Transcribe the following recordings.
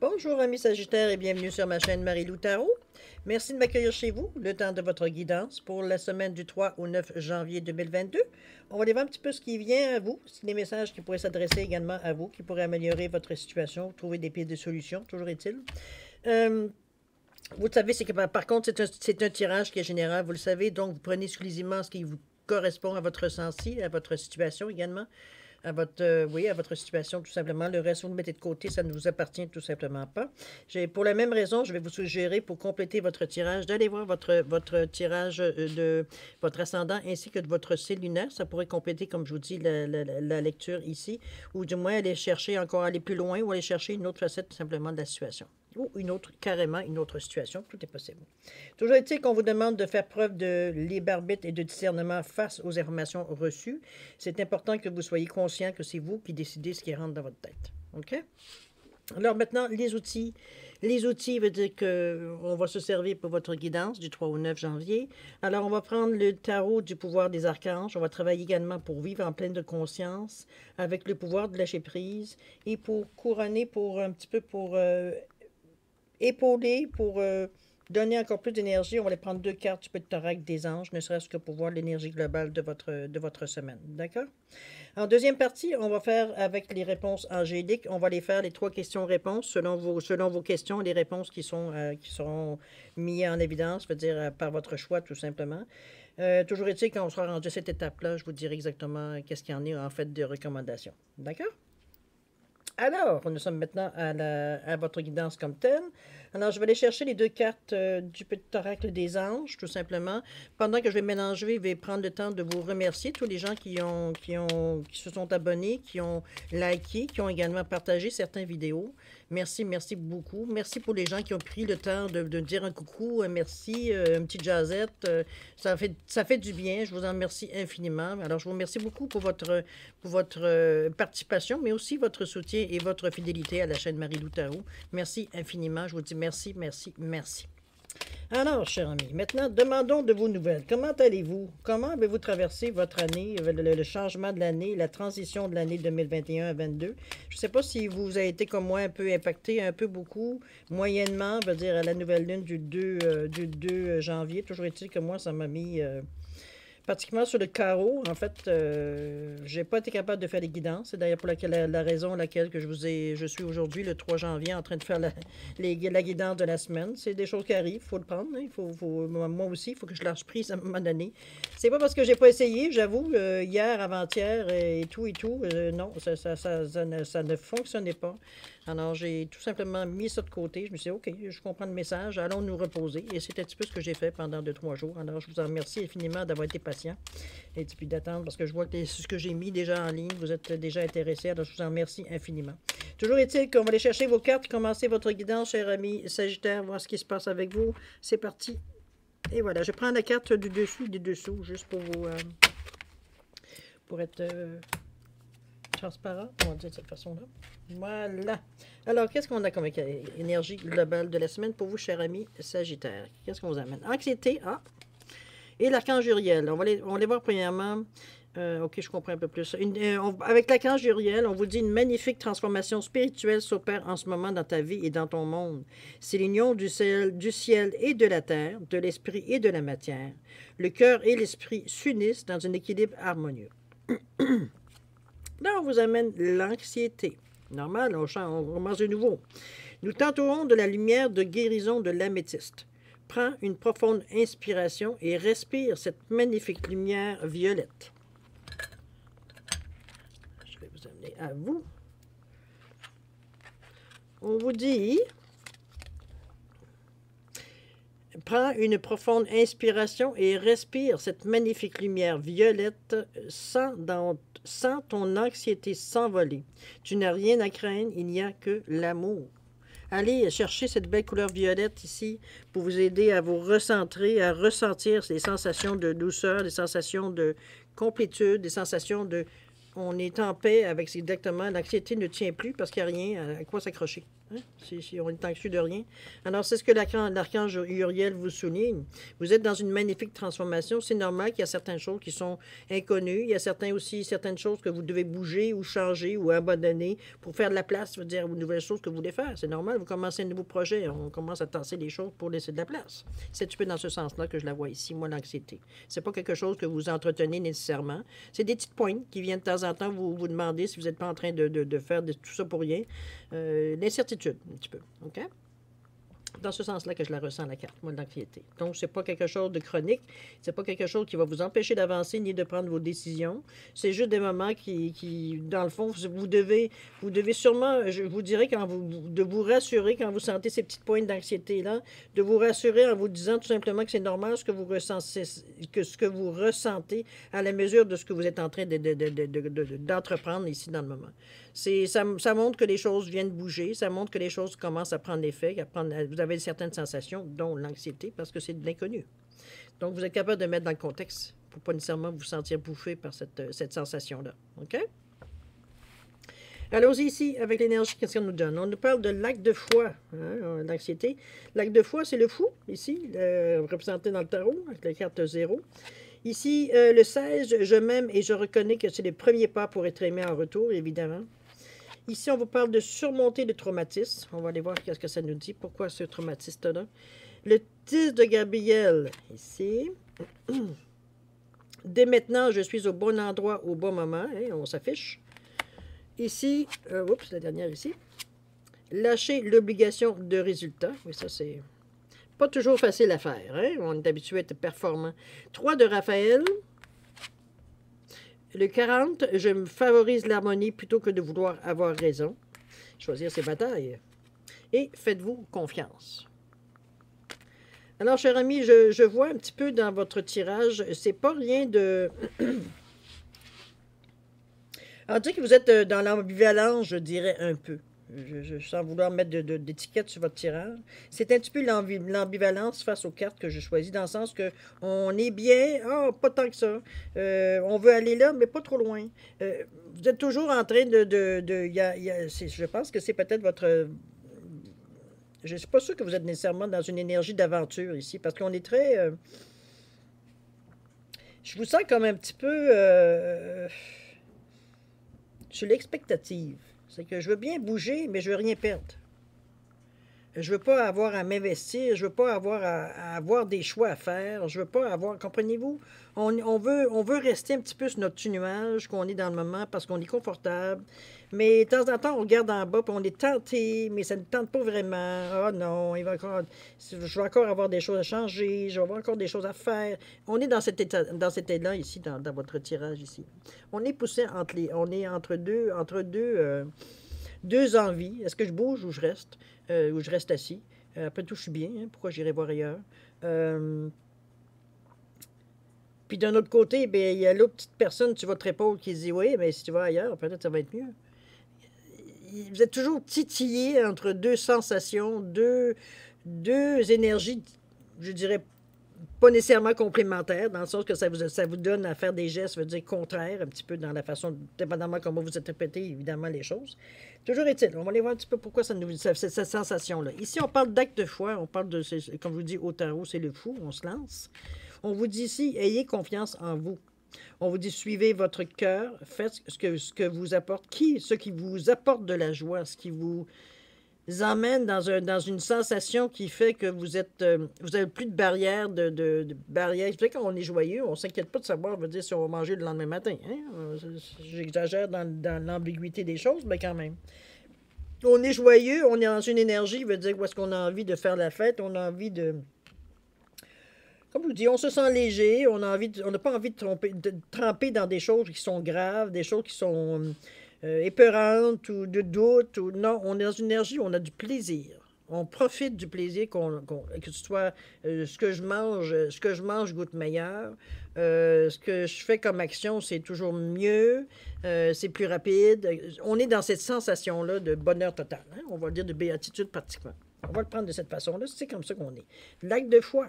Bonjour amis Sagittaires et bienvenue sur ma chaîne Marie-Lou Tarot. Merci de m'accueillir chez vous, le temps de votre guidance pour la semaine du 3 au 9 janvier 2022. On va aller voir un petit peu ce qui vient à vous, des messages qui pourraient s'adresser également à vous, qui pourraient améliorer votre situation, trouver des pistes de solutions, toujours est-il. Vous savez, c'est que par contre, c'est un tirage qui est général, vous le savez, donc vous prenez exclusivement ce qui vous correspond à votre ressenti, à votre situation également. À votre, oui, à votre situation, tout simplement. Le reste, vous le mettez de côté, ça ne vous appartient tout simplement pas. Pour la même raison, je vais vous suggérer, pour compléter votre tirage, d'aller voir votre tirage de votre ascendant ainsi que de votre signe lunaire. Ça pourrait compléter, comme je vous dis, la lecture ici, ou du moins aller chercher encore, aller plus loin, ou aller chercher une autre facette tout simplement de la situation. Ou carrément une autre situation, tout est possible. Toujours est-il qu'on vous demande de faire preuve de libre arbitre et de discernement face aux informations reçues. C'est important que vous soyez conscient que c'est vous qui décidez ce qui rentre dans votre tête. OK? Alors maintenant, les outils. Les outils veut dire qu'on va se servir pour votre guidance du 3 au 9 janvier. Alors, on va prendre le tarot du pouvoir des archanges. On va travailler également pour vivre en pleine de conscience avec le pouvoir de lâcher prise et pour couronner, pour un petit peu pour épauler, pour donner encore plus d'énergie. On va aller prendre deux cartes du Pectoracle des anges, ne serait-ce que pour voir l'énergie globale de votre semaine. D'accord? En deuxième partie, on va faire avec les réponses angéliques. On va les faire les 3 questions-réponses selon vos questions, les réponses qui seront mises en évidence, veut dire par votre choix tout simplement. Toujours est-il, quand on sera rendu à cette étape-là, je vous dirai exactement qu'est-ce qu'il y en est en fait de recommandations. D'accord? Alors, nous sommes maintenant à votre guidance comme telle. Alors, je vais aller chercher les 2 cartes du petit oracle des anges, tout simplement. Pendant que je vais mélanger, je vais prendre le temps de vous remercier, tous les gens qui se sont abonnés, qui ont liké, qui ont également partagé certaines vidéos. Merci, merci beaucoup. Merci pour les gens qui ont pris le temps de dire un coucou, un merci, une petite jasette. Ça fait du bien. Je vous en remercie infiniment. Alors, je vous remercie beaucoup pour votre participation, mais aussi votre soutien et votre fidélité à la chaîne Marie-Lou Tarot. Merci infiniment. Je vous dis merci, merci, merci. Alors, chers amis, maintenant, demandons de vos nouvelles. Comment allez-vous? Comment avez-vous traversé votre année, le changement de l'année, la transition de l'année 2021 à 2022? Je ne sais pas si vous avez été comme moi un peu impacté, un peu beaucoup, moyennement, veut dire à la nouvelle lune du 2 janvier. Toujours est-il que moi, ça m'a mis pratiquement sur le carreau. En fait, je n'ai pas été capable de faire les guidances. C'est d'ailleurs pour la raison laquelle que je suis aujourd'hui, le 3 janvier, en train de faire la guidance de la semaine. C'est des choses qui arrivent, il faut le prendre. Hein. Moi aussi, il faut que je lâche prise à un moment donné. C'est pas parce que j'ai pas essayé, j'avoue, hier, avant-hier et tout, non, ça ne fonctionnait pas. Alors, j'ai tout simplement mis ça de côté. Je me suis dit, OK, je comprends le message, allons nous reposer. Et c'est un petit peu ce que j'ai fait pendant 2-3 jours. Alors, je vous en remercie infiniment d'avoir été patient et puis d'attendre parce que je vois que ce que j'ai mis déjà en ligne, vous êtes déjà intéressés. Alors, je vous en remercie infiniment. Toujours est-il qu'on va aller chercher vos cartes, commencer votre guidance, cher ami Sagittaire, voir ce qui se passe avec vous. C'est parti. Et voilà, je prends la carte du dessus et du dessous, juste pour vous... pour être... transparent, on va dire de cette façon-là. Voilà. Alors, qu'est-ce qu'on a comme énergie globale de la semaine pour vous, cher ami Sagittaire? Qu'est-ce qu'on vous amène? Anxiété, et l'archange Uriel. On va les voir premièrement. OK, je comprends un peu plus. Avec l'archange Uriel, on vous dit une magnifique transformation spirituelle s'opère en ce moment dans ta vie et dans ton monde. C'est l'union du ciel et de la terre, de l'esprit et de la matière. Le cœur et l'esprit s'unissent dans un équilibre harmonieux. Là, on vous amène l'anxiété. Normal, on commence de nouveau. Nous tenterons de la lumière de guérison de l'améthyste. Prends une profonde inspiration et respire cette magnifique lumière violette. Je vais vous amener à vous. On vous dit... Prends une profonde inspiration et respire cette magnifique lumière violette sans ton anxiété s'envoler. Tu n'as rien à craindre, il n'y a que l'amour. Allez chercher cette belle couleur violette ici pour vous aider à vous recentrer, à ressentir ces sensations de douceur, des sensations de complétude, des sensations de on est en paix avec exactement, l'anxiété ne tient plus parce qu'il n'y a rien à quoi s'accrocher. Hein? Si on est anxieux de rien. Alors, c'est ce que l'archange Uriel vous souligne. Vous êtes dans une magnifique transformation. C'est normal qu'il y a certaines choses qui sont inconnues. Il y a certaines choses que vous devez bouger ou changer ou abandonner pour faire de la place, veut dire, aux nouvelles choses que vous voulez faire. C'est normal, vous commencez un nouveau projet. On commence à tasser les choses pour laisser de la place. C'est un petit peu dans ce sens-là que je la vois ici, moi, l'anxiété. C'est pas quelque chose que vous entretenez nécessairement. C'est des petites pointes qui viennent de temps en temps vous demander si vous n'êtes pas en train de faire tout ça pour rien. L'incertitude, un petit peu. OK? Dans ce sens-là que je la ressens, la carte, moi, de l'anxiété. Donc, c'est pas quelque chose de chronique, c'est pas quelque chose qui va vous empêcher d'avancer ni de prendre vos décisions. C'est juste des moments dans le fond, vous devez sûrement, je vous dirais, de vous rassurer quand vous sentez ces petites pointes d'anxiété-là, de vous rassurer en vous disant tout simplement que c'est normal ce que vous ressentez à la mesure de ce que vous êtes en train d'entreprendre ici dans le moment. Ça montre que les choses viennent bouger, ça montre que les choses commencent à prendre effet, vous avez certaines sensations, dont l'anxiété, parce que c'est de l'inconnu. Donc, vous êtes capable de mettre dans le contexte pour pas nécessairement vous sentir bouffé par cette sensation-là. OK? Allons-y ici avec l'énergie, qu'est-ce qu'on nous donne? On nous parle de l'acte de foi, hein, l'anxiété. L'acte de foi, c'est le fou, ici, représenté dans le tarot, avec la carte 0. Ici, le 16, je m'aime et je reconnais que c'est le premier pas pour être aimé en retour, évidemment. Ici, on vous parle de surmonter le traumatisme. On va aller voir qu'est-ce que ça nous dit. Pourquoi ce traumatisme-là? Le 10 de Gabriel, ici. Dès maintenant, je suis au bon endroit, au bon moment. Hein, on s'affiche. Ici, oups, la dernière ici. Lâcher l'obligation de résultat. Oui, ça, c'est pas toujours facile à faire. Hein? On est habitué à être performant. 3 de Raphaël. Le 40, je me favorise l'harmonie plutôt que de vouloir avoir raison. Choisir ses batailles. Et faites-vous confiance. Alors, cher ami, je vois un petit peu dans votre tirage, c'est pas rien de... On dirait que vous êtes dans l'ambivalence, je dirais un peu. Sans vouloir mettre d'étiquette sur votre tirage. C'est un petit peu l'ambivalence face aux cartes que je choisis, dans le sens que on est bien, pas tant que ça. On veut aller là, mais pas trop loin. Vous êtes toujours en train je pense que c'est peut-être votre... Je ne suis pas sûre que vous êtes nécessairement dans une énergie d'aventure ici, parce qu'on est très... je vous sens comme un petit peu... sur l'expectative. C'est que je veux bien bouger, mais je veux rien perdre. Je veux pas avoir à m'investir, je veux pas avoir à avoir des choix à faire, je veux pas avoir... Comprenez-vous? On veut rester un petit peu sur notre nuage qu'on est dans le moment parce qu'on est confortable. Mais de temps en temps, on regarde en bas et on est tenté, mais ça ne tente pas vraiment. Ah non, je vais encore avoir des choses à changer, je vais avoir encore des choses à faire. On est dans cet état ici, dans votre tirage ici. On est poussé entre deux envies. Est-ce que je bouge ou je reste? Ou je reste assis? Après tout, je suis bien. Hein? Pourquoi j'irai voir ailleurs? Puis d'un autre côté, il y a l'autre petite personne sur votre épaule qui dit, oui, mais si tu vas ailleurs, peut-être ça va être mieux. Vous êtes toujours titillé entre deux sensations, deux énergies, je dirais, pas nécessairement complémentaires, dans le sens que ça vous donne à faire des gestes, veut dire contraire, un petit peu dans la façon, dépendamment comment vous interprétez, évidemment, les choses. Toujours est-il, on va aller voir un petit peu pourquoi cette sensation-là. Ici, on parle d'acte de foi, on parle de, comme je vous dis, au tarot, c'est le fou, on se lance. On vous dit ici, ayez confiance en vous. On vous dit, suivez votre cœur, faites ce que vous apporte, ce qui vous apporte de la joie, ce qui vous emmène dans une sensation qui fait que vous avez plus de barrières, de barrières. Vous savez, quand on est joyeux, on ne s'inquiète pas de savoir, veut dire, si on va manger le lendemain matin. Hein? J'exagère dans l'ambiguïté des choses, mais quand même. On est joyeux, on est dans une énergie, veut dire, où est-ce qu'on a envie de faire la fête, on a envie de... Comme je vous dis, on se sent léger, on n'a pas envie de tremper dans des choses qui sont graves, des choses qui sont épeurantes ou de doute. Non, on est dans une énergie où on a du plaisir. On profite du plaisir, que ce soit ce que je mange goûte meilleur. Ce que je fais comme action, c'est toujours mieux, c'est plus rapide. On est dans cette sensation-là de bonheur total. Hein? On va le dire de béatitude pratiquement. On va le prendre de cette façon-là, c'est comme ça qu'on est. L'acte de foi.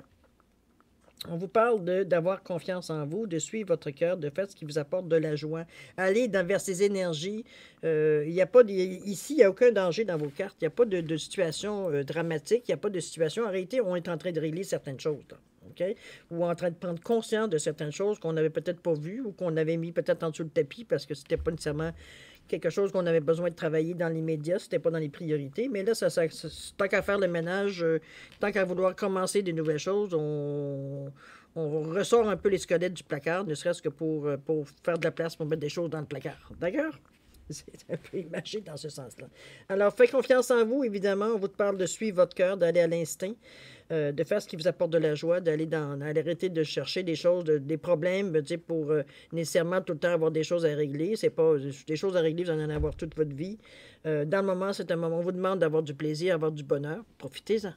On vous parle d'avoir confiance en vous, de suivre votre cœur, de faire ce qui vous apporte de la joie. Allez vers ces énergies. Il y a pas ici, il n'y a aucun danger dans vos cartes. Il n'y a pas de situation dramatique. Il n'y a pas de situation. En réalité, on est en train de régler certaines choses. Là, OK? Ou en train de prendre conscience de certaines choses qu'on n'avait peut-être pas vues ou qu'on avait mis peut-être en dessous le tapis parce que c'était pas nécessairement quelque chose qu'on avait besoin de travailler dans l'immédiat, c'était pas dans les priorités. Mais là, tant qu'à faire le ménage, tant qu'à vouloir commencer des nouvelles choses, on ressort un peu les squelettes du placard, ne serait-ce que pour faire de la place pour mettre des choses dans le placard. D'accord? C'est un peu imagé dans ce sens-là. Alors, faites confiance en vous, évidemment. On vous parle de suivre votre cœur, d'aller à l'instinct, de faire ce qui vous apporte de la joie, d'arrêter de chercher des choses, des problèmes, pour nécessairement tout le temps avoir des choses à régler. C'est pas des choses à régler, vous en allez avoir toute votre vie. Dans le moment, c'est un moment. On vous demande d'avoir du plaisir, avoir du bonheur. Profitez-en.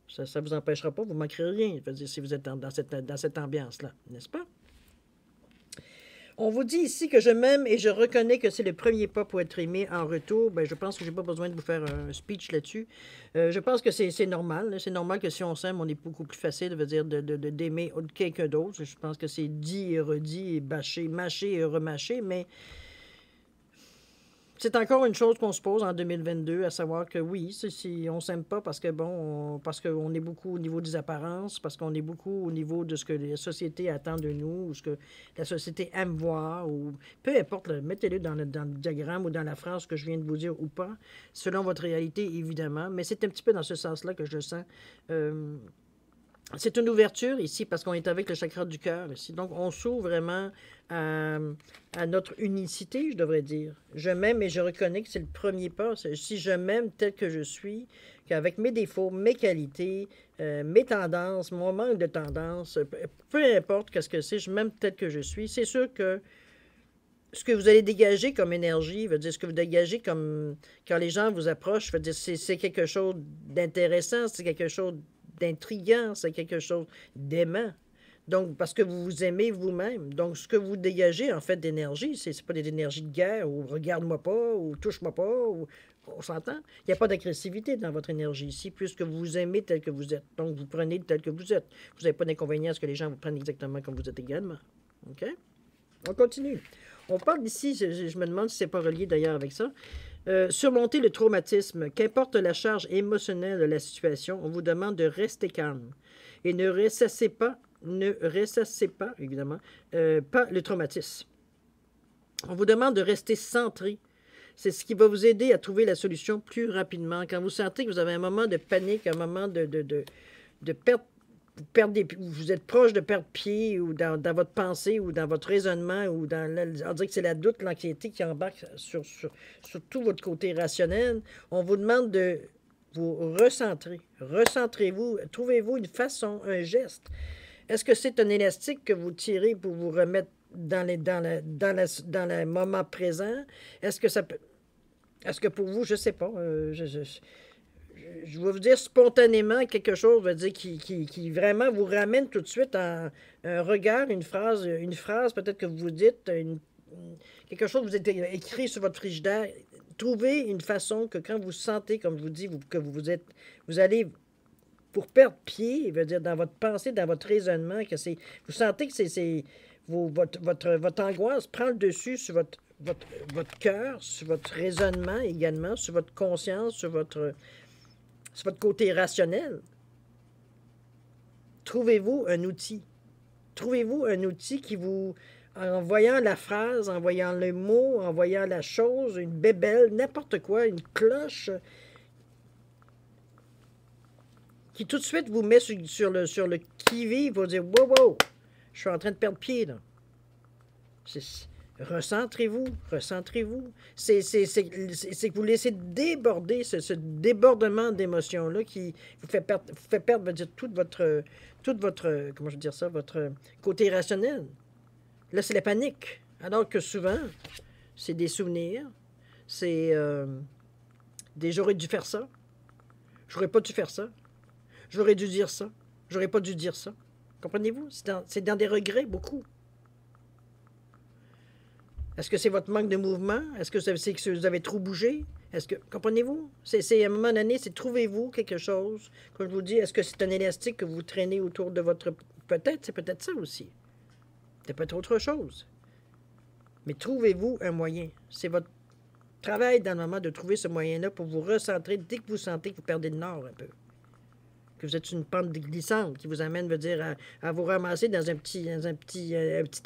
Ça ne vous empêchera pas, vous ne manquerez rien, je veux dire, si vous êtes dans cette ambiance-là, n'est-ce pas? On vous dit ici que je m'aime et je reconnais que c'est le premier pas pour être aimé en retour. Ben, je pense que je n'ai pas besoin de vous faire un speech là-dessus. Je pense que c'est normal. C'est normal que si on s'aime, on est beaucoup plus facile, veut dire, d'aimer quelqu'un d'autre. Je pense que c'est dit et redit et bâché, mâché et remâché, mais c'est encore une chose qu'on se pose en 2022, à savoir que oui, si on ne s'aime pas parce que bon, parce qu'on est beaucoup au niveau des apparences, parce qu'on est beaucoup au niveau de ce que la société attend de nous, ou ce que la société aime voir, ou peu importe, mettez-le dans le diagramme ou dans la phrase que je viens de vous dire ou pas, selon votre réalité, évidemment, mais c'est un petit peu dans ce sens-là que je le sens. C'est une ouverture ici parce qu'on est avec le chakra du cœur ici. Donc, on s'ouvre vraiment à notre unicité, je devrais dire. Je m'aime et je reconnais que c'est le premier pas. Si je m'aime tel que je suis, qu'avec mes défauts, mes qualités, mes tendances, mon manque de tendance, peu importe qu'est-ce que c'est, je m'aime tel que je suis. C'est sûr que ce que vous allez dégager comme énergie, veut dire ce que vous dégagez comme quand les gens vous approchent, veut dire c'est quelque chose d'intéressant, c'est quelque chose d'intriguant, c'est quelque chose d'aimant. Donc, parce que vous vous aimez vous-même. Donc, ce que vous dégagez, en fait, d'énergie, c'est pas des énergies de guerre, ou regarde-moi pas, ou touche-moi pas, ou on s'entend. Il n'y a pas d'agressivité dans votre énergie ici, puisque vous vous aimez tel que vous êtes. Donc, vous prenez tel que vous êtes. Vous n'avez pas d'inconvénient à ce que les gens vous prennent exactement comme vous êtes également. OK? On continue. On parle ici, je me demande si c'est pas relié d'ailleurs avec ça. Surmonter le traumatisme, qu'importe la charge émotionnelle de la situation, on vous demande de rester calme et ne ressassez pas, évidemment, pas le traumatisme. On vous demande de rester centré. C'est ce qui va vous aider à trouver la solution plus rapidement. Quand vous sentez que vous avez un moment de panique, un moment de perte, vous êtes proche de perdre pied ou dans votre pensée ou dans votre raisonnement ou on dirait que c'est la doute, l'anxiété qui embarque sur tout votre côté rationnel. On vous demande de vous recentrer. Recentrez-vous. Trouvez-vous une façon, un geste. Est-ce que c'est un élastique que vous tirez pour vous remettre dans le moment présent? Est-ce que pour vous, je ne sais pas, je vais vous dire spontanément quelque chose, veut dire, qui vraiment vous ramène tout de suite à un regard, une phrase peut-être que vous dites, quelque chose que vous avez écrit sur votre frigidaire. Trouvez une façon que quand vous sentez, comme je vous dis, que vous allez pour perdre pied, veut dire dans votre pensée, dans votre raisonnement, vous sentez que votre angoisse prend le dessus sur votre cœur, sur votre raisonnement également, sur votre conscience, sur votre côté rationnel. Trouvez-vous un outil. Trouvez-vous un outil qui vous, en voyant la phrase, en voyant le mot, en voyant la chose, une bébelle, n'importe quoi, une cloche, qui tout de suite vous met sur le qui-vive, vous dire « Wow, wow, je suis en train de perdre pied, là. » Recentrez-vous, recentrez-vous. C'est que vous laissez déborder ce débordement d'émotions-là qui vous fait perdre, veut dire, toute votre, comment je veux dire ça, votre côté rationnel. Là, c'est la panique. Alors que souvent, c'est des souvenirs, c'est des j'aurais dû faire ça, j'aurais pas dû faire ça, j'aurais dû dire ça, j'aurais pas dû dire ça. Comprenez-vous? C'est dans des regrets, beaucoup. Est-ce que c'est votre manque de mouvement? Est-ce que c'est que vous avez trop bougé? Est-ce que, comprenez-vous? C'est à un moment donné, c'est trouvez-vous quelque chose, comme je vous dis, est-ce que c'est un élastique que vous traînez autour de votre... Peut-être, c'est peut-être ça aussi. C'est peut-être autre chose. Mais trouvez-vous un moyen. C'est votre travail dans le moment de trouver ce moyen-là pour vous recentrer dès que vous sentez que vous perdez le nord un peu. Que vous êtes sur une pente glissante qui vous amène, veut dire, à vous ramasser dans un petit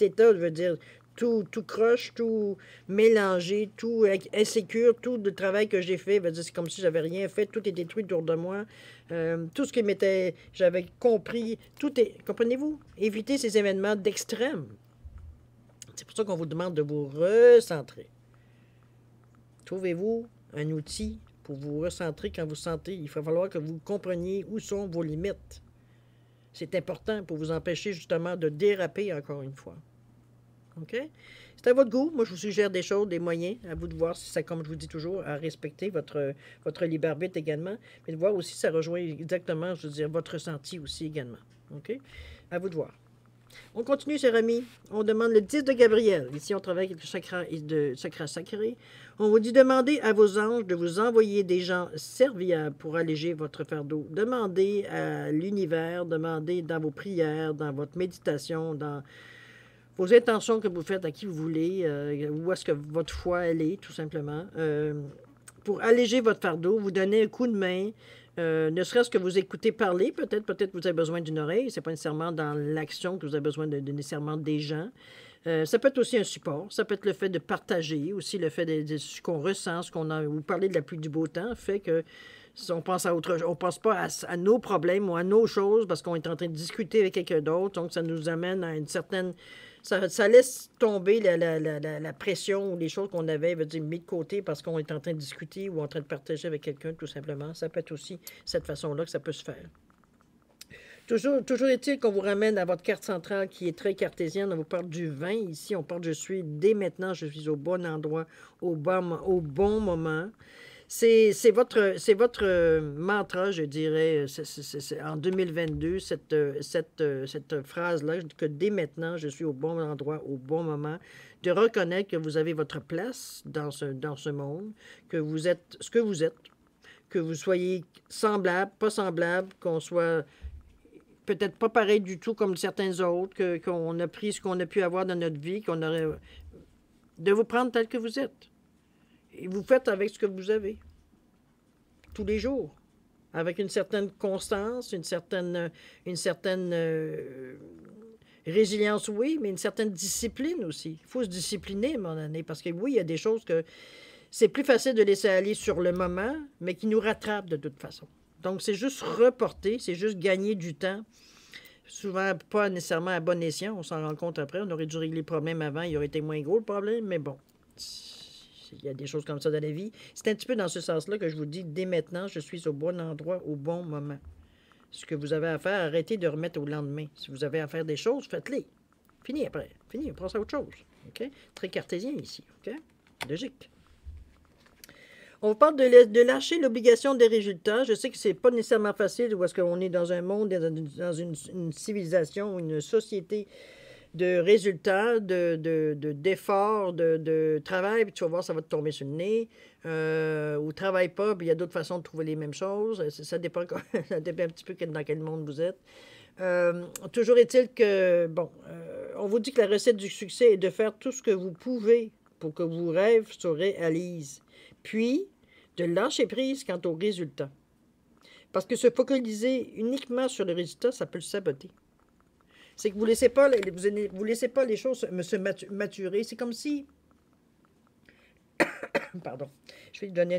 état, veut dire, tout croche, tout mélangé, tout insécure, tout le travail que j'ai fait, veut dire, c'est comme si j'avais rien fait, tout est détruit autour de moi. Tout ce que j'avais compris, tout est, comprenez-vous? Évitez ces événements d'extrême. C'est pour ça qu'on vous demande de vous recentrer. Trouvez-vous un outil pour vous recentrer quand vous sentez. Il va falloir que vous compreniez où sont vos limites. C'est important pour vous empêcher justement de déraper encore une fois. OK? C'est à votre goût. Moi, je vous suggère des choses, des moyens. À vous de voir si ça, comme je vous dis toujours, à respecter votre libre arbitre également. Mais de voir aussi si ça rejoint exactement, je veux dire, votre ressenti aussi également. OK? À vous de voir. On continue, chers amis. On demande le 10 de Gabriel. Ici, on travaille avec le chakra sacré. On vous dit demander à vos anges de vous envoyer des gens serviables pour alléger votre fardeau. Demandez à l'univers, demandez dans vos prières, dans votre méditation, dans vos intentions que vous faites à qui vous voulez, où est-ce que votre foi elle est, tout simplement. Pour alléger votre fardeau, vous donner un coup de main. Ne serait-ce que vous écoutez parler, peut-être vous avez besoin d'une oreille. C'est pas nécessairement dans l'action que vous avez besoin de nécessairement des gens. Ça peut être aussi un support. Ça peut être le fait de partager, aussi le fait de ce qu'on ressent, ce qu'on a. Vous parlez de la pluie du beau temps, fait que si on pense à autre chose, on pense pas à nos problèmes ou à nos choses parce qu'on est en train de discuter avec quelqu'un d'autre. Donc ça nous amène à une certaine. Ça laisse tomber la pression ou les choses qu'on avait, veut dire, mis de côté parce qu'on est en train de discuter ou en train de partager avec quelqu'un, tout simplement. Ça peut être aussi cette façon-là que ça peut se faire. Toujours est-il qu'on vous ramène à votre carte centrale qui est très cartésienne. On vous parle du vin. Ici, on parle dès maintenant, je suis au bon endroit, au bon moment. C'est votre mantra, je dirais, en 2022, cette phrase-là, que dès maintenant, je suis au bon endroit, au bon moment, de reconnaître que vous avez votre place dans ce monde, que vous êtes ce que vous êtes, que vous soyez semblable, pas semblable, qu'on soit peut-être pas pareil du tout comme certains autres, qu'on a pris ce qu'on a pu avoir dans notre vie, qu'on aurait... de vous prendre tel que vous êtes. Et vous faites avec ce que vous avez. Tous les jours. Avec une certaine constance, une certaine résilience, oui, mais une certaine discipline aussi. Il faut se discipliner à un moment donné, parce que oui, il y a des choses que c'est plus facile de laisser aller sur le moment, mais qui nous rattrapent de toute façon. Donc, c'est juste reporter, c'est juste gagner du temps. Souvent, pas nécessairement à bon escient, on s'en rend compte après. On aurait dû régler le problème avant, il aurait été moins gros le problème, mais bon, il y a des choses comme ça dans la vie. C'est un petit peu dans ce sens-là que je vous dis, dès maintenant, je suis au bon endroit, au bon moment. Ce que vous avez à faire, arrêtez de remettre au lendemain. Si vous avez à faire des choses, faites-les. Fini après. Fini, on passe à autre chose. OK? Très cartésien ici. OK? Logique. On vous parle de lâcher l'obligation des résultats. Je sais que c'est pas nécessairement facile parce qu'on est dans un monde, dans une civilisation, une société de résultats, d'efforts, de travail, puis tu vas voir, ça va te tomber sur le nez. Ou travaille pas, puis il y a d'autres façons de trouver les mêmes choses. Ça dépend, ça dépend un petit peu dans quel monde vous êtes. Toujours est-il que, on vous dit que la recette du succès est de faire tout ce que vous pouvez pour que vos rêves se réalisent. Puis, de lâcher prise quant aux résultats. Parce que se focaliser uniquement sur le résultat, ça peut le saboter. C'est que vous laissez pas les choses se maturer. C'est comme si... Pardon. Je vais vous donner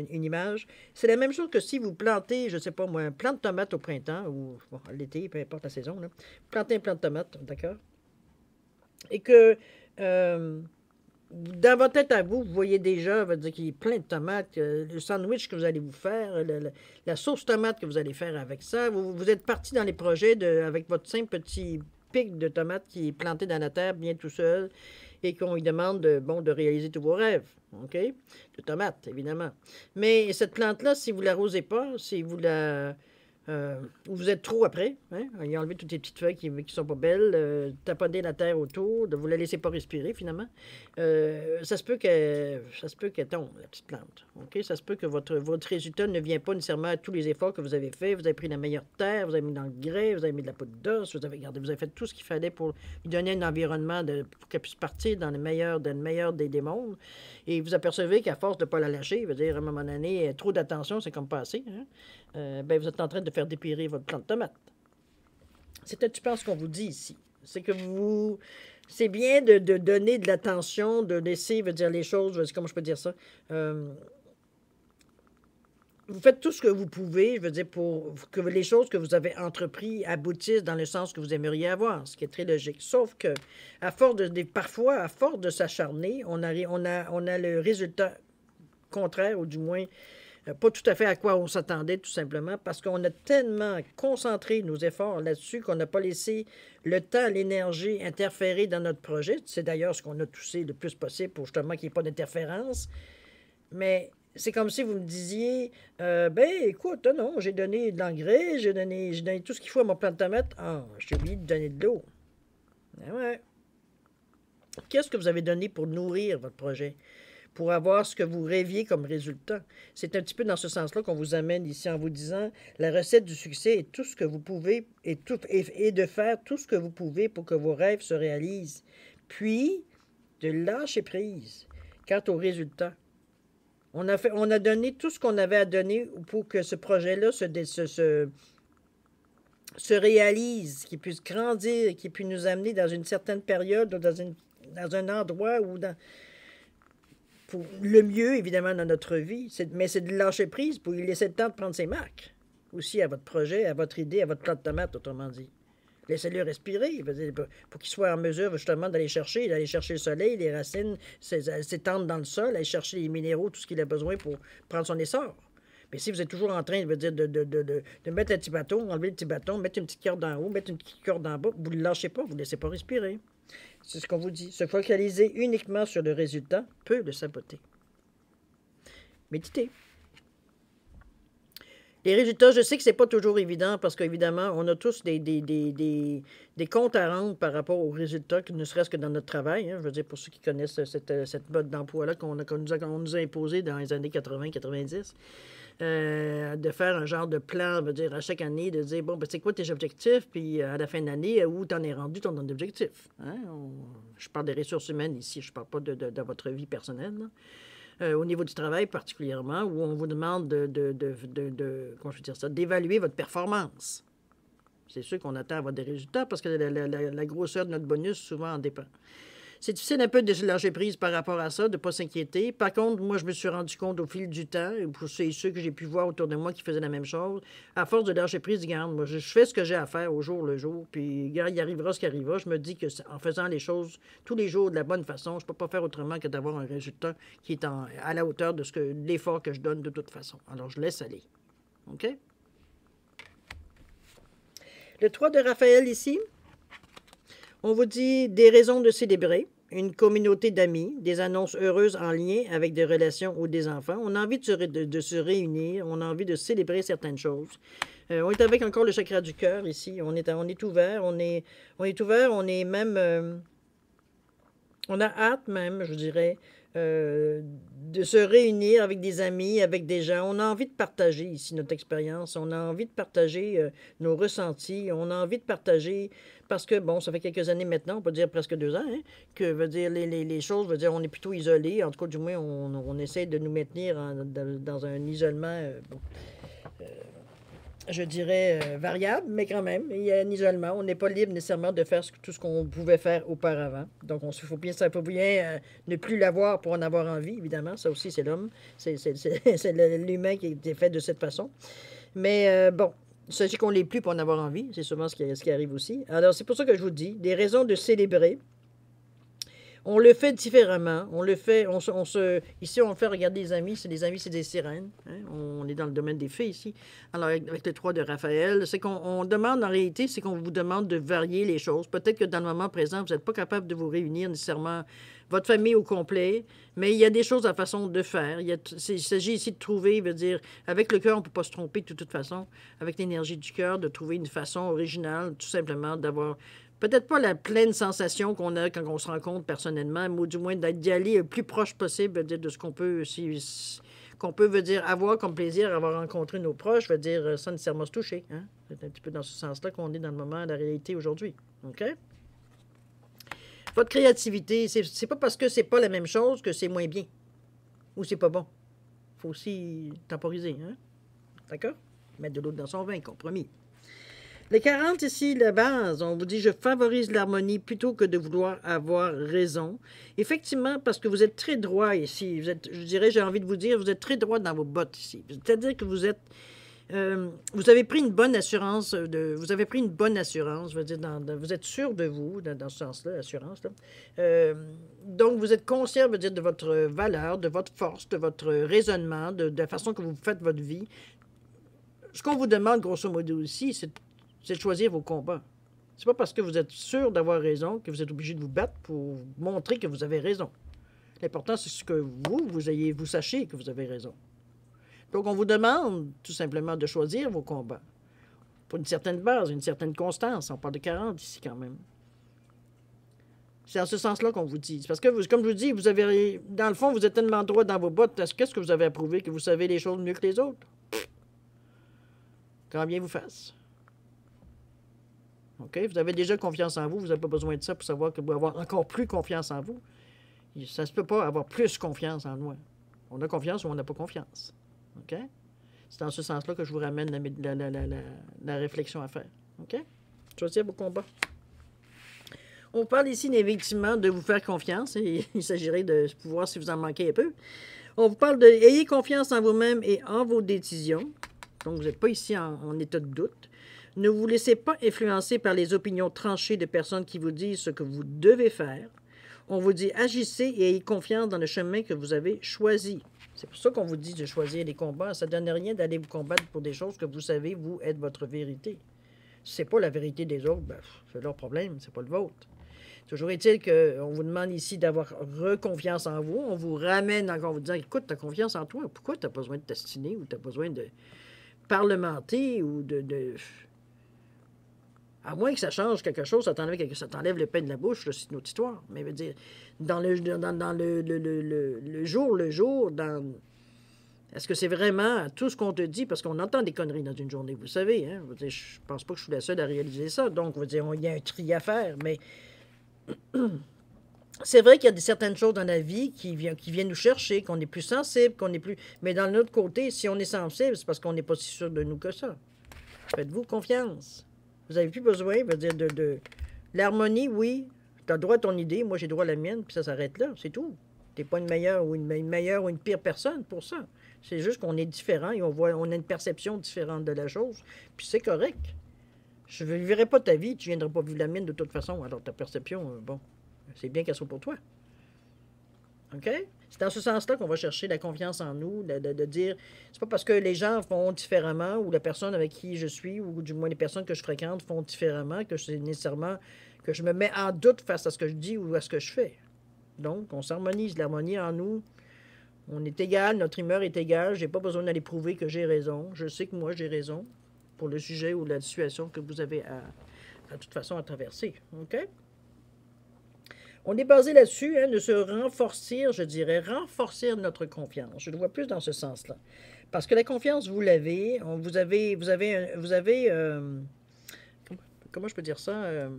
une image. C'est la même chose que si vous plantez, je ne sais pas moi, un plant de tomate au printemps ou l'été, peu importe la saison. Là. Vous plantez un plant de tomate, d'accord? Et que... dans votre tête à vous, vous voyez déjà, qu'il y a plein de tomates, le sandwich que vous allez vous faire, la sauce tomate que vous allez faire avec ça. Vous êtes parti dans les projets avec votre simple petit pic de tomates qui est planté dans la terre bien tout seul et qu'on lui demande de réaliser tous vos rêves. OK? De tomates, évidemment. Mais cette plante-là, si vous ne l'arrosez pas, si vous la Vous êtes trop après, hein? Il a enlevé toutes les petites feuilles qui ne sont pas belles, taponner la terre autour, de vous la laisser pas respirer finalement. Ça se peut qu'elle tombe, la petite plante. OK? Ça se peut que votre résultat ne vient pas nécessairement à tous les efforts que vous avez faits. Vous avez pris la meilleure terre, vous avez mis dans le grès, vous avez mis de la poudre d'os, vous avez fait tout ce qu'il fallait pour lui donner un environnement pour qu'elle puisse partir dans le meilleur des mondes. Et vous apercevez qu'à force de ne pas la lâcher, veut dire, à un moment donné, trop d'attention, c'est comme pas assez, hein? Vous êtes en train de faire dépérir votre plante de tomate. C'est un petit peu ce qu'on vous dit ici. C'est que c'est bien de donner de l'attention, de laisser, veut dire, les choses, comment je peux dire ça? Vous faites tout ce que vous pouvez, je veux dire, pour que les choses que vous avez entreprises aboutissent dans le sens que vous aimeriez avoir, ce qui est très logique. Sauf que, parfois, à force de s'acharner, on a le résultat contraire, ou du moins pas tout à fait à quoi on s'attendait, tout simplement, parce qu'on a tellement concentré nos efforts là-dessus qu'on n'a pas laissé le temps, l'énergie interférer dans notre projet. C'est d'ailleurs ce qu'on a touché le plus possible pour justement qu'il n'y ait pas d'interférence. Mais c'est comme si vous me disiez, écoute, non, j'ai donné de l'engrais, j'ai donné tout ce qu'il faut à mon plant de tomate. Ah, j'ai oublié de donner de l'eau. Ah ouais. Qu'est-ce que vous avez donné pour nourrir votre projet? Pour avoir ce que vous rêviez comme résultat. C'est un petit peu dans ce sens-là qu'on vous amène ici en vous disant la recette du succès est tout ce que vous pouvez et de faire tout ce que vous pouvez pour que vos rêves se réalisent. Puis, de lâcher prise quant au résultat. On a donné tout ce qu'on avait à donner pour que ce projet-là se réalise, qu'il puisse grandir, qu'il puisse nous amener dans une certaine période ou dans un endroit où pour le mieux, évidemment, dans notre vie, mais c'est de lâcher prise pour lui laisser le temps de prendre ses marques. Aussi à votre projet, à votre idée, à votre plat de tomate, autrement dit. Laissez-le respirer, pour qu'il soit en mesure, justement, d'aller chercher le soleil, les racines, s'étendre dans le sol, aller chercher les minéraux, tout ce qu'il a besoin pour prendre son essor. Mais si vous êtes toujours en train de mettre un petit bâton, enlever le petit bâton, mettre une petite corde en haut, mettre une petite corde en bas, vous ne le lâchez pas, vous ne le laissez pas respirer. C'est ce qu'on vous dit. Se focaliser uniquement sur le résultat peut le saboter. Méditez. Les résultats, je sais que c'est pas toujours évident parce qu'évidemment, on a tous des comptes à rendre par rapport aux résultats, ne serait-ce que dans notre travail. Hein. Je veux dire, pour ceux qui connaissent cette mode d'emploi-là qu'on nous a imposé dans les années 80-90. De faire un genre de plan, veut dire, à chaque année, de dire, bon, ben, c'est quoi tes objectifs, puis à la fin de l'année, où t'en es rendu ton objectif. Hein? Je parle des ressources humaines ici, je parle pas de votre vie personnelle. Au niveau du travail particulièrement, où on vous demande comment je veux dire ça, d'évaluer votre performance. C'est sûr qu'on attend à avoir des résultats parce que la grosseur de notre bonus souvent en dépend. C'est difficile un peu de se lâcher prise par rapport à ça, de ne pas s'inquiéter. Par contre, moi, je me suis rendu compte au fil du temps, et pour ceux que j'ai pu voir autour de moi qui faisaient la même chose, à force de lâcher prise, regarde, moi, je fais ce que j'ai à faire au jour le jour, puis regarde, il arrivera ce qui arrivera. Je me dis que en faisant les choses tous les jours de la bonne façon, je ne peux pas faire autrement que d'avoir un résultat qui est à la hauteur de l'effort que je donne de toute façon. Alors, je laisse aller. OK? Le 3 de Raphaël ici. On vous dit des raisons de célébrer, une communauté d'amis, des annonces heureuses en lien avec des relations ou des enfants. On a envie de se réunir, on a envie de célébrer certaines choses. On est avec encore le chakra du cœur ici. On est ouvert, on est ouvert, on est même... on a hâte même, je dirais, de se réunir avec des amis, avec des gens. On a envie de partager ici notre expérience. On a envie de partager nos ressentis. On a envie de partager, parce que, bon, ça fait quelques années maintenant, on peut dire presque 2 ans, hein, que veut dire les choses, veut dire on est plutôt isolés. En tout cas, du moins, on essaie de nous maintenir dans un isolement, je dirais, variable, mais quand même, il y a un isolement. On n'est pas libre nécessairement de faire tout ce qu'on pouvait faire auparavant. Donc, il faut bien ne plus l'avoir pour en avoir envie, évidemment. Ça aussi, c'est l'homme. C'est l'humain qui est fait de cette façon. Mais bon, il s'agit qu'on ne l'ait plus pour en avoir envie. C'est souvent ce qui arrive aussi. Alors, c'est pour ça que je vous dis, des raisons de célébrer. On le fait différemment. On le fait. Ici, on le fait regarder les amis. C'est des sirènes. Hein. On est dans le domaine des fées ici. Alors, avec les 3 de Raphaël, c'est qu'on demande, en réalité, c'est qu'on vous demande de varier les choses. Peut-être que dans le moment présent, vous n'êtes pas capable de vous réunir nécessairement votre famille au complet, mais il y a des choses à façon de faire. Il s'agit ici de trouver, veut dire, avec le cœur, on ne peut pas se tromper de toute façon, avec l'énergie du cœur, de trouver une façon originale, tout simplement, d'avoir peut-être pas la pleine sensation qu'on a quand on se rencontre personnellement, mais du moins d'y aller le plus proche possible, veut dire, de ce qu'on peut, qu'on peut, veut dire, avoir comme plaisir à avoir rencontré nos proches, veut dire, sans nécessairement se toucher. Hein? C'est un petit peu dans ce sens-là qu'on est dans le moment de la réalité aujourd'hui. OK? Votre créativité, c'est pas parce que c'est pas la même chose que c'est moins bien ou c'est pas bon. Il faut aussi temporiser. Hein? D'accord? Mettre de l'eau dans son vin, compromis. Les 40 ici, la base, on vous dit « Je favorise l'harmonie plutôt que de vouloir avoir raison. » Effectivement, parce que vous êtes très droit ici. Je dirais, j'ai envie de vous dire, vous êtes très droit dans vos bottes ici. C'est-à-dire que vous êtes... vous avez pris une bonne assurance, vous avez pris une bonne assurance, je veux dire, vous êtes sûr de vous, dans ce sens-là, assurance. Là. Donc, vous êtes conscient, je veux dire, de votre valeur, de votre force, de votre raisonnement, de la façon que vous faites votre vie. Ce qu'on vous demande, grosso modo, ici, c'est de choisir vos combats. C'est pas parce que vous êtes sûr d'avoir raison que vous êtes obligé de vous battre pour montrer que vous avez raison. L'important, c'est que vous sachiez que vous avez raison. Donc, on vous demande tout simplement de choisir vos combats. Pour une certaine base, une certaine constance. On parle de 40 ici quand même. C'est en ce sens-là qu'on vous dit. Parce que, comme je vous dis, vous avez, dans le fond, vous êtes tellement droit dans vos bottes. Qu'est-ce que vous avez approuvé? Que vous savez les choses mieux que les autres? Quand bien vous fasse. OK? Vous avez déjà confiance en vous. Vous n'avez pas besoin de ça pour savoir que vous avoir encore plus confiance en vous. Ça ne se peut pas avoir plus confiance en moi. On a confiance ou on n'a pas confiance. OK? C'est dans ce sens-là que je vous ramène la réflexion à faire. OK? Choisir vos combats. On parle ici effectivement de vous faire confiance. Et il s'agirait de pouvoir si vous en manquez un peu. On vous parle de ayez confiance en vous-même et en vos décisions. Donc, vous n'êtes pas ici en état de doute. Ne vous laissez pas influencer par les opinions tranchées de personnes qui vous disent ce que vous devez faire. On vous dit agissez et ayez confiance dans le chemin que vous avez choisi. C'est pour ça qu'on vous dit de choisir les combats. Ça ne donne rien d'aller vous combattre pour des choses que vous savez, vous, être votre vérité. Si ce n'est pas la vérité des autres, ben, c'est leur problème, c'est pas le vôtre. Toujours est-il qu'on vous demande ici d'avoir reconfiance en vous. On vous ramène encore en vous disant, écoute, tu as confiance en toi. Pourquoi tu as besoin de t'astiner ou tu as besoin de parlementer ou de... À moins que ça change quelque chose, ça t'enlève le pain de la bouche, c'est une autre histoire. Mais veut dire, dans le jour, est-ce que c'est vraiment tout ce qu'on te dit? Parce qu'on entend des conneries dans une journée, vous savez. Hein? Je ne pense pas que je suis la seule à réaliser ça. Donc, il y a un tri à faire. Mais c'est vrai qu'il y a certaines choses dans la vie qui viennent nous chercher, qu'on est plus sensible, qu'on est plus... Mais d'un autre côté, si on est sensible, c'est parce qu'on n'est pas si sûr de nous que ça. Faites-vous confiance. Vous n'avez plus besoin, veut dire, de l'harmonie, oui. Tu as droit à ton idée, moi j'ai droit à la mienne, puis ça s'arrête là, c'est tout. Tu n'es pas une meilleure ou une pire personne pour ça. C'est juste qu'on est différent et on a une perception différente de la chose, puis c'est correct. Je ne vivrai pas ta vie, tu ne viendras pas vivre la mienne de toute façon, alors ta perception, bon, c'est bien qu'elle soit pour toi. OK? C'est dans ce sens-là qu'on va chercher la confiance en nous, de dire, c'est pas parce que les gens font différemment, ou la personne avec qui je suis, ou du moins les personnes que je fréquente font différemment, que c'est nécessairement que je me mets en doute face à ce que je dis ou à ce que je fais. Donc, on s'harmonise, l'harmonie en nous. On est égal, notre humeur est égale, j'ai pas besoin d'aller prouver que j'ai raison. Je sais que moi, j'ai raison pour le sujet ou la situation que vous avez à toute façon à traverser. OK? On est basé là-dessus, hein, de se renforcer, je dirais, renforcer notre confiance. Je le vois plus dans ce sens-là. Parce que la confiance, vous l'avez, comment je peux dire ça?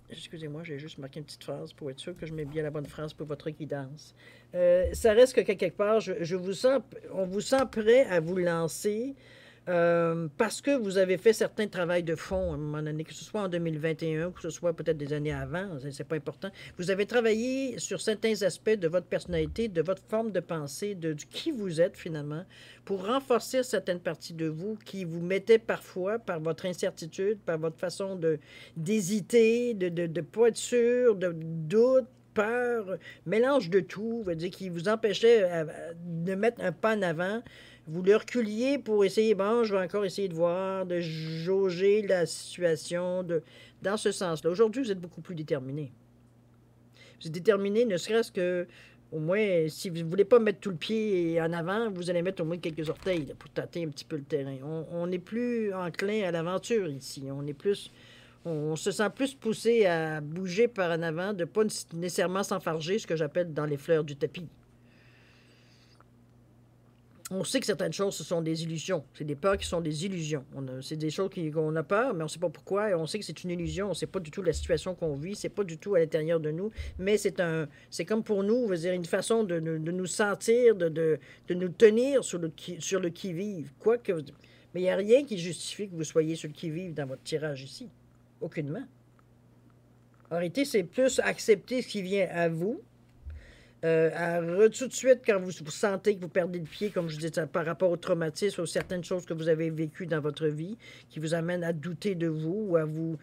Excusez-moi, j'ai juste marqué une petite phrase pour être sûr que je mets bien la bonne phrase pour votre guidance. Ça reste que quelque part, on vous sent prêt à vous lancer parce que vous avez fait certains travaux de fond à un moment donné, que ce soit en 2021 ou que ce soit peut-être des années avant, c'est pas important. Vous avez travaillé sur certains aspects de votre personnalité, de votre forme de pensée, de qui vous êtes finalement, pour renforcer certaines parties de vous qui vous mettaient parfois, par votre incertitude, par votre façon d'hésiter, de pas être sûr, de doute, peur, mélange de tout, veut dire qui vous empêchait de mettre un pas en avant. Vous le reculiez pour essayer, bon, je vais encore essayer de voir, de jauger la situation, dans ce sens-là. Aujourd'hui, vous êtes beaucoup plus déterminé. Vous êtes déterminé, ne serait-ce que, au moins, si vous ne voulez pas mettre tout le pied en avant, vous allez mettre au moins quelques orteils là, pour tâter un petit peu le terrain. On est plus enclin à l'aventure ici. On se sent plus poussé à bouger par en avant, de ne pas nécessairement s'enfarger, ce que j'appelle dans les fleurs du tapis. On sait que certaines choses, ce sont des illusions. C'est des peurs qui sont des illusions. C'est des choses qu'on a peur, mais on ne sait pas pourquoi. Et on sait que c'est une illusion. On ne sait pas du tout la situation qu'on vit. C'est pas du tout à l'intérieur de nous. Mais c'est comme pour nous, dire, une façon de nous sentir, de nous tenir sur le qui-vive. Mais il n'y a rien qui justifie que vous soyez sur le qui-vive dans votre tirage ici. Aucunement. En réalité, c'est plus accepter ce qui vient à vous. Tout de suite, quand vous sentez que vous perdez le pied, comme je disais, par rapport au traumatisme, ou certaines choses que vous avez vécues dans votre vie, qui vous amènent à douter de vous, ou à vous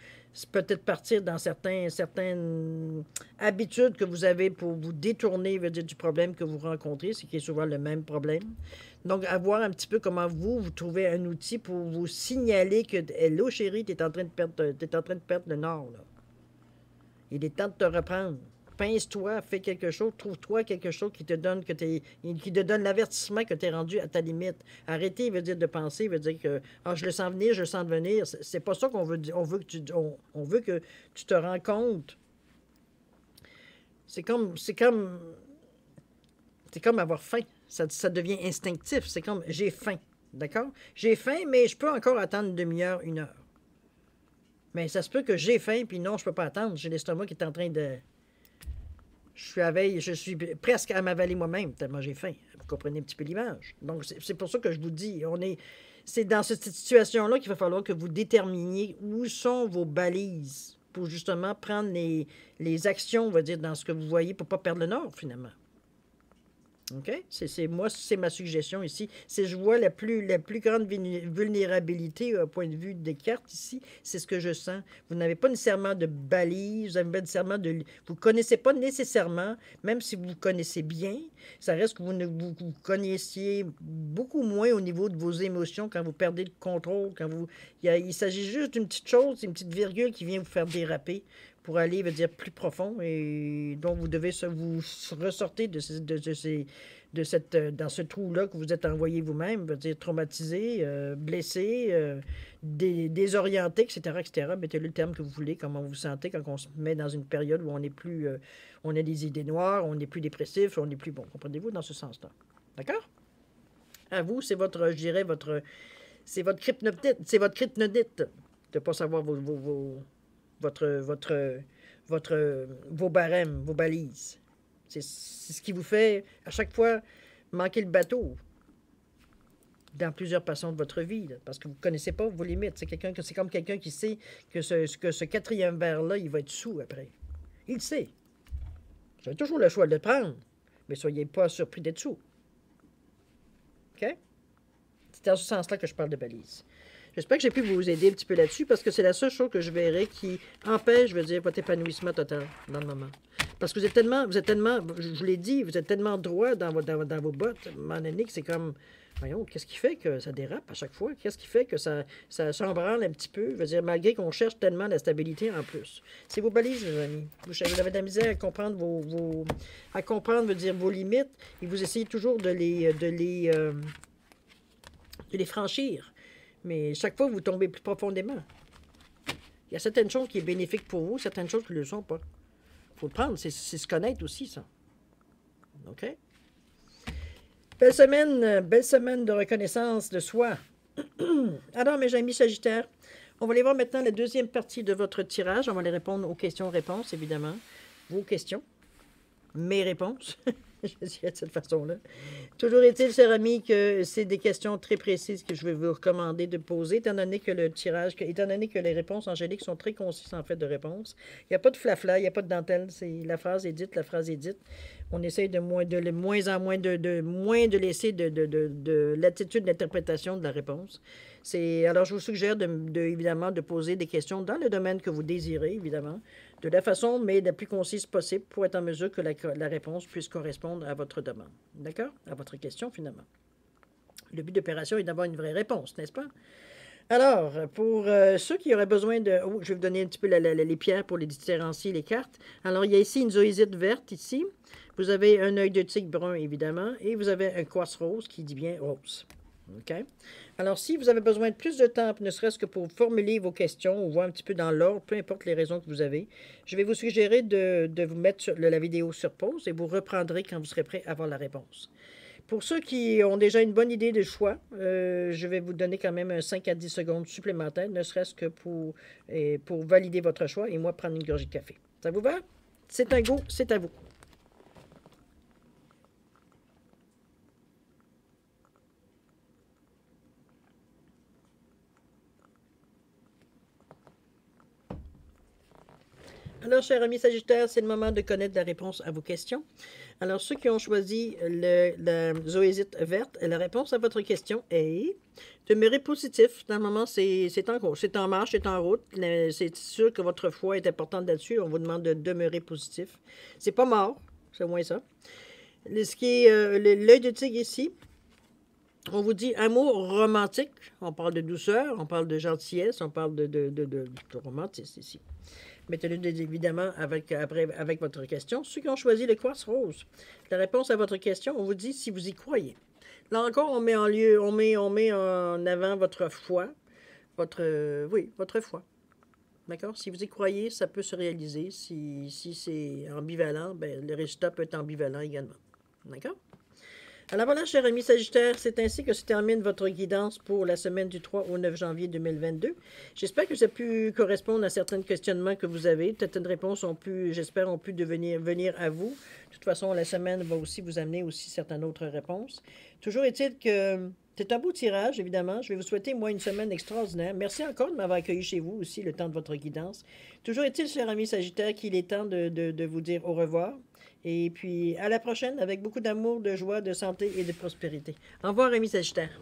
peut-être partir dans certaines habitudes que vous avez pour vous détourner, veut dire, du problème que vous rencontrez, ce qui est souvent le même problème. Donc, à voir un petit peu comment vous trouvez un outil pour vous signaler que « Hello, chérie, t'es en train de perdre le nord, là. Il est temps de te reprendre. Pince-toi, fais quelque chose, trouve-toi quelque chose qui te donne l'avertissement que tu es rendu à ta limite. Arrêter veut dire de penser, veut dire que je le sens venir, je le sens venir. C'est pas ça qu'on veut dire. On veut que tu te rends compte. C'est comme avoir faim. Ça devient instinctif. C'est comme j'ai faim. D'accord? J'ai faim, mais je peux encore attendre une demi-heure, 1 heure. Mais ça se peut que j'ai faim, puis non, je peux pas attendre. J'ai l'estomac qui est en train de... Je suis presque à m'avaler moi-même, tellement j'ai faim. Vous comprenez un petit peu l'image. Donc, c'est pour ça que je vous dis, c'est dans cette situation-là qu'il va falloir que vous déterminiez où sont vos balises pour justement prendre les actions, on va dire, dans ce que vous voyez pour ne pas perdre le nord, finalement. OK? Moi, c'est ma suggestion ici. Je vois la plus grande vulnérabilité au point de vue des cartes ici, c'est ce que je sens. Vous n'avez pas nécessairement de balises, vous ne connaissez pas nécessairement, même si vous connaissez bien, ça reste que vous connaissiez beaucoup moins au niveau de vos émotions quand vous perdez le contrôle, il s'agit juste d'une petite chose, une petite virgule qui vient vous faire déraper pour aller, veut dire, plus profond, et donc vous devez vous ressortir dans ce trou-là que vous êtes envoyé vous-même, veut dire traumatisé, blessé, désorienté, etc., etc. Mettez-le le terme que vous voulez, comment vous vous sentez quand on se met dans une période où on n'est plus, on a des idées noires, on n'est plus dépressif, on n'est plus bon. Comprenez-vous dans ce sens-là? D'accord? À vous, c'est votre kryptonite de ne pas savoir vos barèmes, vos balises. C'est ce qui vous fait, à chaque fois, manquer le bateau dans plusieurs passions de votre vie, là, parce que vous ne connaissez pas vos limites. C'est comme quelqu'un qui sait que ce quatrième verre-là, il va être sous après. Il le sait. Vous avez toujours le choix de le prendre, mais soyez pas surpris d'être sous. OK? C'est dans ce sens-là que je parle de balises. J'espère que j'ai pu vous aider un petit peu là-dessus, parce que c'est la seule chose que je verrai qui empêche, je veux dire, votre épanouissement total dans le moment. Parce que vous êtes tellement, je vous l'ai dit, vous êtes tellement droit dans vos bottes, à un moment donné, que c'est comme, voyons, qu'est-ce qui fait que ça dérape à chaque fois? Qu'est-ce qui fait que ça s'embranle un petit peu? Je veux dire, malgré qu'on cherche tellement la stabilité en plus. C'est vos balises, mes amis. Vous avez de la misère à comprendre veut dire, vos limites, et vous essayez toujours de les franchir. Mais chaque fois, vous tombez plus profondément. Il y a certaines choses qui sont bénéfiques pour vous, certaines choses qui ne le sont pas. Il faut le prendre, c'est se connaître aussi, ça. OK? Belle semaine de reconnaissance de soi. Alors, mes amis Sagittaires, on va aller voir maintenant la deuxième partie de votre tirage. On va aller répondre aux questions-réponses, évidemment. Vos questions, mes réponses. Je dirais de cette façon-là. Toujours est-il, cher ami, que c'est des questions très précises que je vais vous recommander de poser, étant donné que le tirage, étant donné que les réponses angéliques sont très concises en fait de réponses. Il n'y a pas de flafla, il n'y a pas de dentelle, c'est la phrase est dite, la phrase est dite. On essaye de moins en moins moins de laisser de l'attitude d'interprétation de la réponse. Alors, je vous suggère évidemment de poser des questions dans le domaine que vous désirez, évidemment, de la façon, mais la plus concise possible pour être en mesure que la réponse puisse correspondre à votre demande. D'accord? À votre question, finalement. Le but d'opération est d'avoir une vraie réponse, n'est-ce pas? Alors, pour ceux qui auraient besoin de... Oh, je vais vous donner un petit peu les pierres pour les différencier, les cartes. Alors, il y a ici une zoésite verte, ici. Vous avez un œil de tigre brun, évidemment, et vous avez un quartz rose qui dit bien rose. OK? Alors, si vous avez besoin de plus de temps, ne serait-ce que pour formuler vos questions ou voir un petit peu dans l'ordre, peu importe les raisons que vous avez, je vais vous suggérer de vous mettre la vidéo sur pause et vous reprendrez quand vous serez prêt à avoir la réponse. Pour ceux qui ont déjà une bonne idée de choix, je vais vous donner quand même un 5 à 10 secondes supplémentaires, ne serait-ce que pour valider votre choix et moi prendre une gorgée de café. Ça vous va? C'est un go, c'est à vous. Alors, chers amis Sagittaires, c'est le moment de connaître la réponse à vos questions. Alors, ceux qui ont choisi la zoésite verte, la réponse à votre question est demeurer positif. Dans le moment, c'est en cours, c'est en marche, c'est en route. C'est sûr que votre foi est importante là-dessus. On vous demande de demeurer positif. C'est pas mort, c'est au moins ça. Ce qui est l'œil de tigre ici, on vous dit amour romantique. On parle de douceur, on parle de gentillesse, on parle de romantisme ici. Mettez-le évidemment avec votre question. Ceux qui ont choisi le quartz rose, la réponse à votre question, on vous dit si vous y croyez. Là encore, on met en avant votre foi, votre foi. D'accord? Si vous y croyez, ça peut se réaliser. Si c'est ambivalent, ben, le résultat peut être ambivalent également. D'accord? Alors voilà, chers amis Sagittaires, c'est ainsi que se termine votre guidance pour la semaine du 3 au 9 janvier 2022. J'espère que ça a pu correspondre à certains questionnements que vous avez. Certaines réponses j'espère, ont pu venir à vous. De toute façon, la semaine va aussi vous amener aussi certaines autres réponses. Toujours est-il que c'est un beau tirage, évidemment. Je vais vous souhaiter, moi, une semaine extraordinaire. Merci encore de m'avoir accueilli chez vous aussi le temps de votre guidance. Toujours est-il, chers amis Sagittaires, qu'il est temps de vous dire au revoir. Et puis, à la prochaine avec beaucoup d'amour, de joie, de santé et de prospérité. Au revoir, amis Sagittaires.